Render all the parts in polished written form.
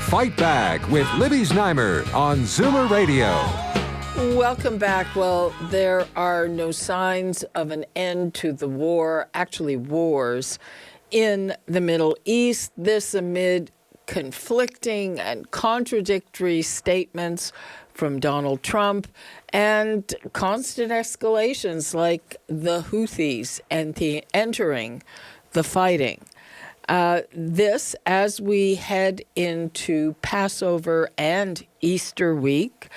Fight Back with Libby Znaimer on Zoomer Radio. Welcome back. Well, there are no signs of an end to the war, actually wars, in the Middle East. This amid conflicting and contradictory statements from Donald Trump and constant escalations like the Houthis entering the fighting. This as we head into Passover and Easter week.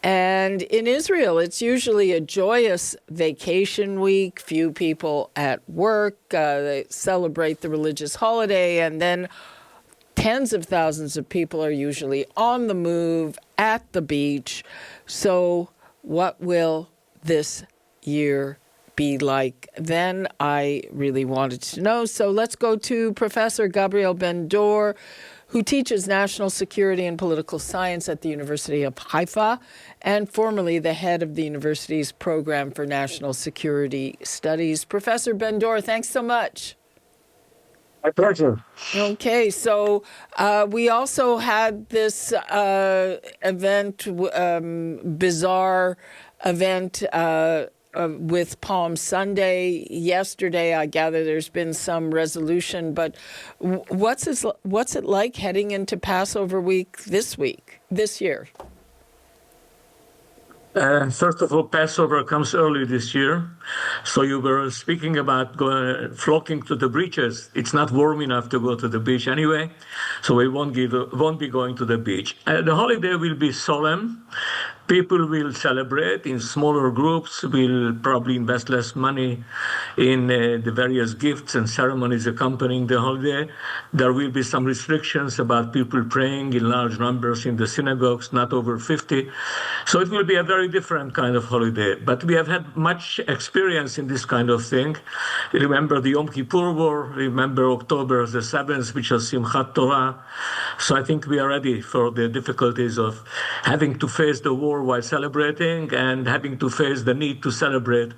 And in Israel, it's usually a joyous vacation week. Few people at work. They celebrate the religious holiday. And then tens of thousands of people are usually on the move at the beach. So what will this year be like? Then I really wanted to know. So let's go to Professor Gabriel Ben Dor, who teaches national security and political science at the University of Haifa and formerly the head of the university's program for national security studies. Professor Ben Dor, thanks so much. My pleasure. Okay, so we also had this event, bizarre event with Palm Sunday yesterday. I gather there's been some resolution, but what's it like heading into Passover week this year? First of all, Passover comes early this year. So you were speaking about flocking to the beaches. It's not warm enough to go to the beach anyway, so we won't be going to the beach. The holiday will be solemn. People will celebrate in smaller groups, will probably invest less money in the various gifts and ceremonies accompanying the holiday. There will be some restrictions about people praying in large numbers in the synagogues, not over 50. So it will be a very different kind of holiday. But we have had much experience in this kind of thing. Remember the Yom Kippur War, remember October the 7th, which was Simchat Torah. So I think we are ready for the difficulties of having to face the war while celebrating and having to face the need to celebrate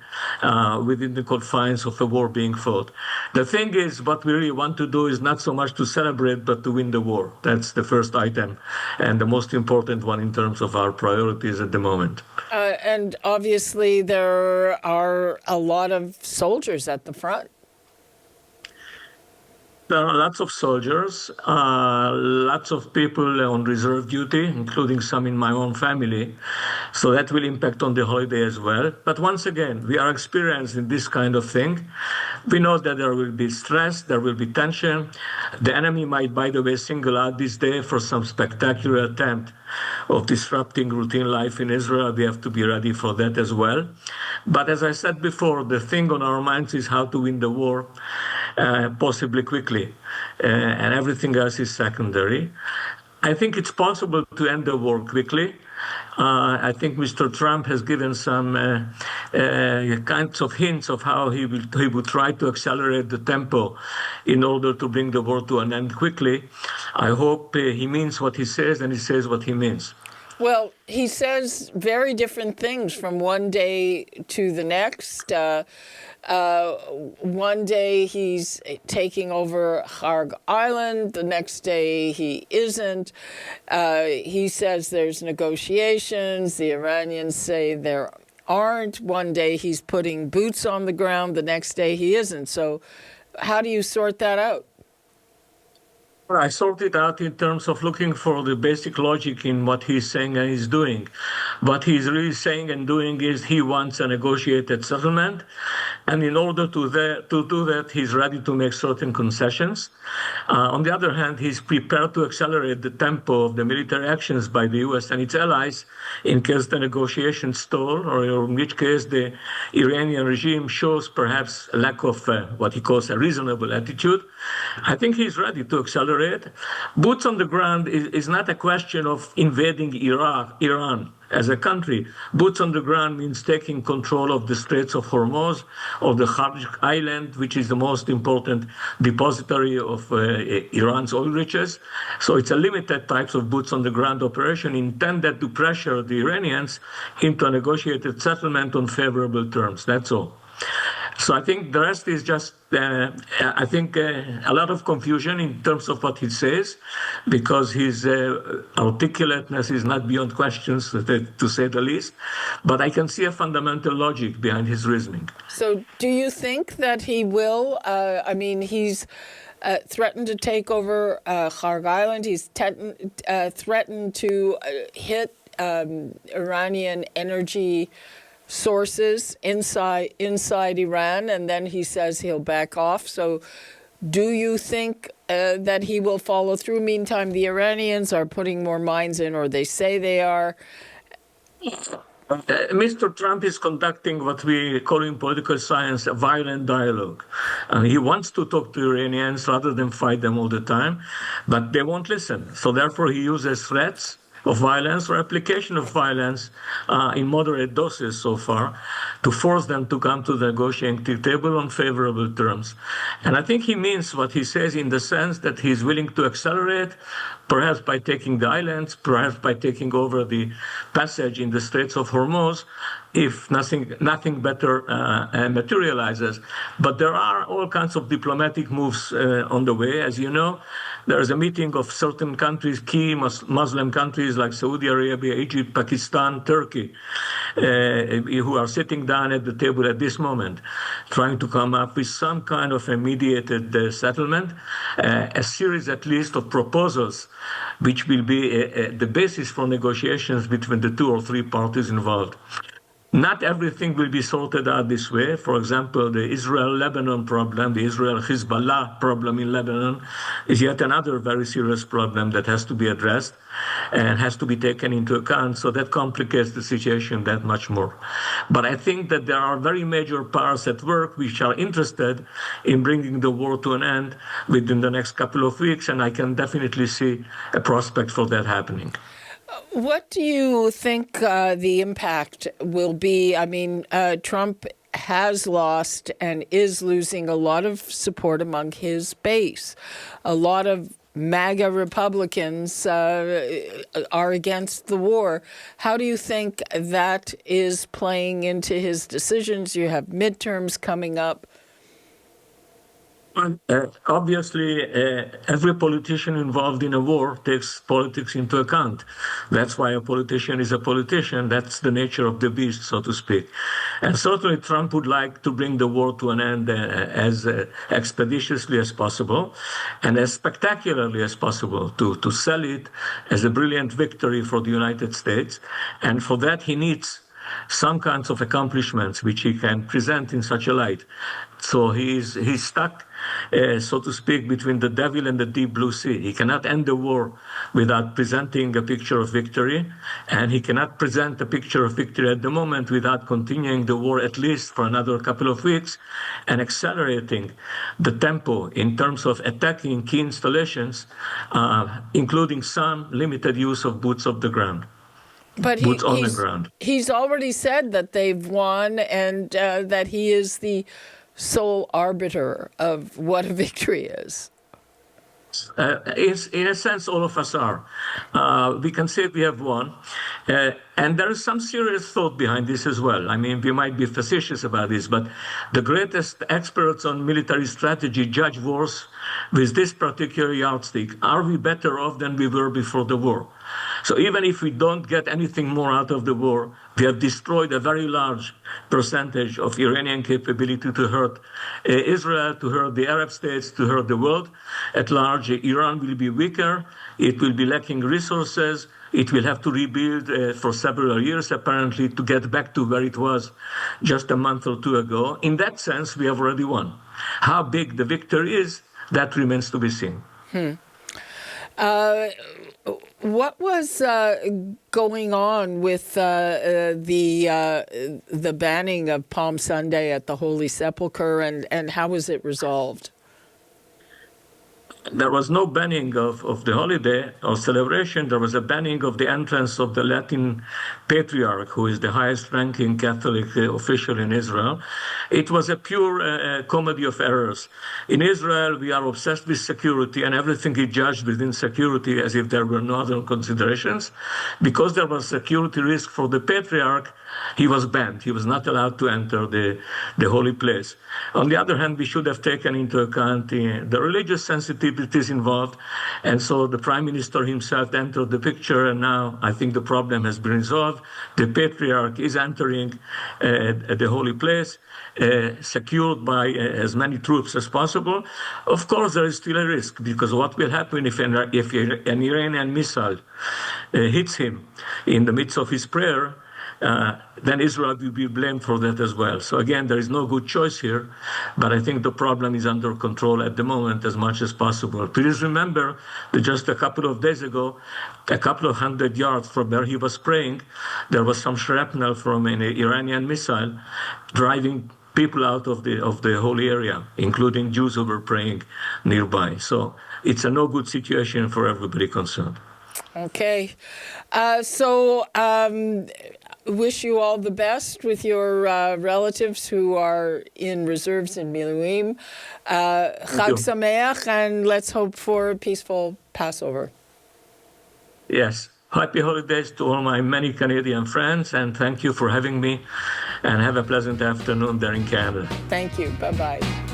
within the confines of a war being fought. The thing is, what we really want to do is not so much to celebrate, but to win the war. That's the first item and the most important one in terms of our priorities at the moment. And obviously there are a lot of soldiers at the front. There are lots of soldiers, lots of people on reserve duty, including some in my own family. So that will impact on the holiday as well. But once again, we are experienced in this kind of thing. We know that there will be stress, there will be tension. The enemy might, by the way, single out this day for some spectacular attempt of disrupting routine life in Israel. We have to be ready for that as well. But as I said before, the thing on our minds is how to win the war. Possibly quickly, and everything else is secondary. I think it's possible to end the war quickly. I think Mr. Trump has given some kinds of hints of how he would try to accelerate the tempo in order to bring the war to an end quickly. I hope he means what he says and he says what he means. Well, he says very different things from one day to the next. One day he's taking over Kharg Island. The next day he isn't. He says there's negotiations. The Iranians say there aren't. One day he's putting boots on the ground. The next day he isn't. So how do you sort that out? Well, I sort it out in terms of looking for the basic logic in what he's saying and he's doing. What he's really saying and doing is he wants a negotiated settlement. And in order to do that, he's ready to make certain concessions. On the other hand, he's prepared to accelerate the tempo of the military actions by the U.S. and its allies in case the negotiations stall, or in which case the Iranian regime shows perhaps a lack of what he calls a reasonable attitude. I think he's ready to accelerate. Boots on the ground is not a question of invading Iran as a country. Boots on the ground means taking control of the Straits of Hormuz, of the Kharg Island, which is the most important depository of Iran's oil riches. So it's a limited types of boots on the ground operation intended to pressure the Iranians into a negotiated settlement on favorable terms. That's all. So I think the rest is just, I think, a lot of confusion in terms of what he says, because his articulateness is not beyond questions, to say the least. But I can see a fundamental logic behind his reasoning. So do you think that he will? I mean, he's threatened to take over Kharg Island. He's threatened to hit Iranian energy sources inside Iran, and then he says he'll back off. So do you think that he will follow through? Meantime, the Iranians are putting more mines in, or they say they are. Mr. Trump is conducting what we call in political science a violent dialogue. He wants to talk to Iranians rather than fight them all the time, but they won't listen. So therefore, he uses threats of violence or application of violence in moderate doses so far to force them to come to the negotiating table on favorable terms. And I think he means what he says in the sense that he's willing to accelerate, perhaps by taking the islands, perhaps by taking over the passage in the Straits of Hormuz, if nothing better materializes. But there are all kinds of diplomatic moves on the way. As you know, there is a meeting of certain countries, key Muslim countries like Saudi Arabia, Egypt, Pakistan, Turkey, who are sitting down at the table at this moment, trying to come up with some kind of a mediated settlement, a series at least of proposals, which will be the basis for negotiations between the 2 or 3 parties involved. Not everything will be sorted out this way. For example, the Israel-Lebanon problem, the Israel-Hezbollah problem in Lebanon is yet another very serious problem that has to be addressed and has to be taken into account. So that complicates the situation that much more. But I think that there are very major powers at work which are interested in bringing the war to an end within the next couple of weeks, and I can definitely see a prospect for that happening. What do you think the impact will be? I mean, Trump has lost and is losing a lot of support among his base. A lot of MAGA Republicans are against the war. How do you think that is playing into his decisions? You have midterms coming up. Obviously, every politician involved in a war takes politics into account. That's why a politician is a politician. That's the nature of the beast, so to speak. And certainly Trump would like to bring the war to an end as expeditiously as possible and as spectacularly as possible, to sell it as a brilliant victory for the United States. And for that, he needs some kinds of accomplishments which he can present in such a light. So he's stuck, so to speak, between the devil and the deep blue sea. He cannot end the war without presenting a picture of victory, and he cannot present a picture of victory at the moment without continuing the war at least for another couple of weeks and accelerating the tempo in terms of attacking key installations, including some limited use of boots on the ground. But he's already said that they've won and that he is the sole arbiter of what a victory is. In a sense, all of us are. We can say we have won. And there is some serious thought behind this as well. I mean, we might be facetious about this, but the greatest experts on military strategy judge wars with this particular yardstick. Are we better off than we were before the war? So even if we don't get anything more out of the war, we have destroyed a very large percentage of Iranian capability to hurt Israel, to hurt the Arab states, to hurt the world at large. Iran will be weaker. It will be lacking resources. It will have to rebuild for several years, apparently, to get back to where it was just a month or 2 ago. In that sense, we have already won. How big the victory is, that remains to be seen. What was going on with the banning of Palm Sunday at the Holy Sepulchre, and how was it resolved? there was no banning of the holiday or celebration. There was a banning of the entrance of the Latin patriarch, who is the highest ranking Catholic official in Israel. It was a pure comedy of errors. In Israel, we are obsessed with security, and everything is judged within security as if there were no other considerations. Because there was security risk for the patriarch, he was banned. He was not allowed to enter the holy place. On the other hand, we should have taken into account the religious sensitivities involved. And so the prime minister himself entered the picture, and now I think the problem has been resolved. The patriarch is entering the holy place, secured by as many troops as possible. Of course, there is still a risk, because what will happen if an Iranian missile hits him in the midst of his prayer? Then Israel will be blamed for that as well. So again, there is no good choice here, but I think the problem is under control at the moment as much as possible. Please remember that just a couple of days ago, a couple of 100 yards from where he was praying, there was some shrapnel from an Iranian missile driving people out of the holy area, including Jews who were praying nearby. So it's a no good situation for everybody concerned. Okay. Wish you all the best with your relatives who are in reserves in Miluim. Chag Sameach, and let's hope for a peaceful Passover. Yes. Happy holidays to all my many Canadian friends, and thank you for having me, and have a pleasant afternoon there in Canada. Thank you. Bye-bye.